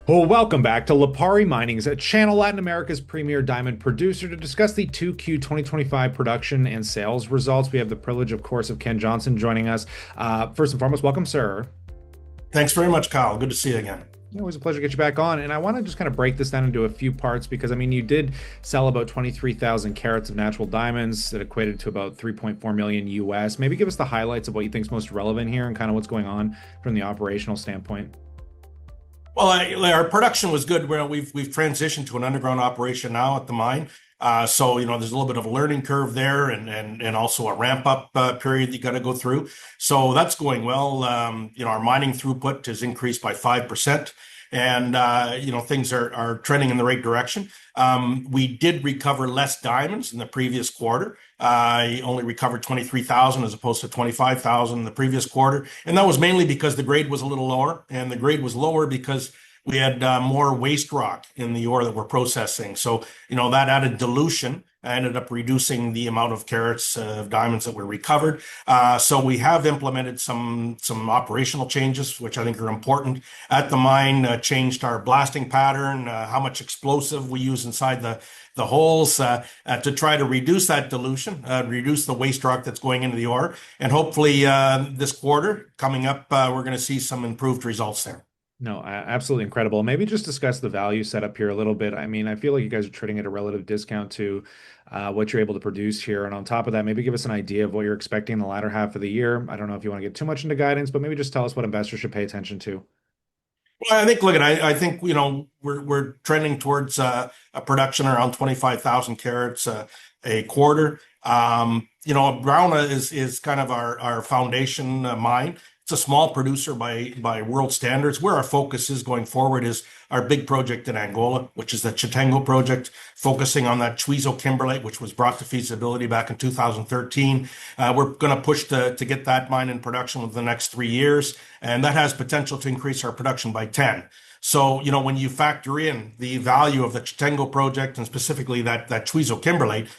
Well, welcome back to Lipari Mining's channel, Latin America's premier diamond producer, to discuss the 2Q 2025 production and sales results. We have the privilege, of course, of Ken Johnson joining us. First and foremost, welcome, sir. Thanks very much, Kyle. Good to see you again. Always a pleasure to get you back on. And I want to just kind of break this down into a few parts because, I mean, you did sell about 23,000 carats of natural diamonds that equated to about 3.4 million US. Maybe give us the highlights of what you think is most relevant here and kind of what's going on from the operational standpoint. Well, our production was good. We've transitioned to an underground operation now at the mine. So there's a little bit of a learning curve there, and also a ramp up period you got to go through. So that's going well. Our mining throughput has increased by 5%, and things are trending in the right direction. We did recover less diamonds in the previous quarter. I only recovered 23,000 as opposed to 25,000 in the previous quarter. And that was mainly because the grade was a little lower. And the grade was lower because we had more waste rock in the ore that we're processing. So, that added dilution. I ended up reducing the amount of carats of diamonds that were recovered. So we have implemented some operational changes, which I think are important at the mine. Changed our blasting pattern, how much explosive we use inside the holes to try to reduce that dilution, reduce the waste rock that's going into the ore, and hopefully this quarter coming up, we're going to see some improved results there. No, absolutely incredible. Maybe just discuss the value setup here a little bit. I mean, I feel like you guys are trading at a relative discount to what you're able to produce here. And on top of that, maybe give us an idea of what you're expecting in the latter half of the year. I don't know if you want to get too much into guidance, but maybe just tell us what investors should pay attention to. Well, I think we're trending towards a production around 25,000 carats a quarter. Brauna is kind of our foundation mine. It's a small producer by world standards. Where our focus is going forward is our big project in Angola, which is the Chitengo project, focusing on that Chuizo kimberlite, which was brought to feasibility back in 2013. We're going to push to get that mine in production within the next 3 years, and that has potential to increase our production by 10. So, when you factor in the value of the Chitengo project and specifically that Chuizo kimberlite,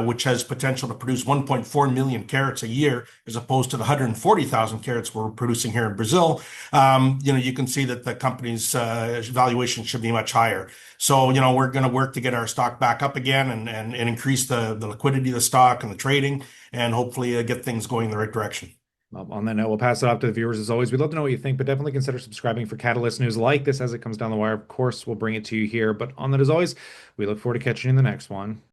which has potential to produce 1.4 million carats a year, as opposed to the 140,000 carats we're producing here in Brazil, you can see that the company's valuation should be much higher. So, we're going to work to get our stock back up again and increase the liquidity of the stock and the trading, and hopefully get things going in the right direction. Well, on that note, we'll pass it off to the viewers as always. We'd love to know what you think, but definitely consider subscribing for Catalyst news like this as it comes down the wire. Of course, we'll bring it to you here. But on that, as always, we look forward to catching you in the next one.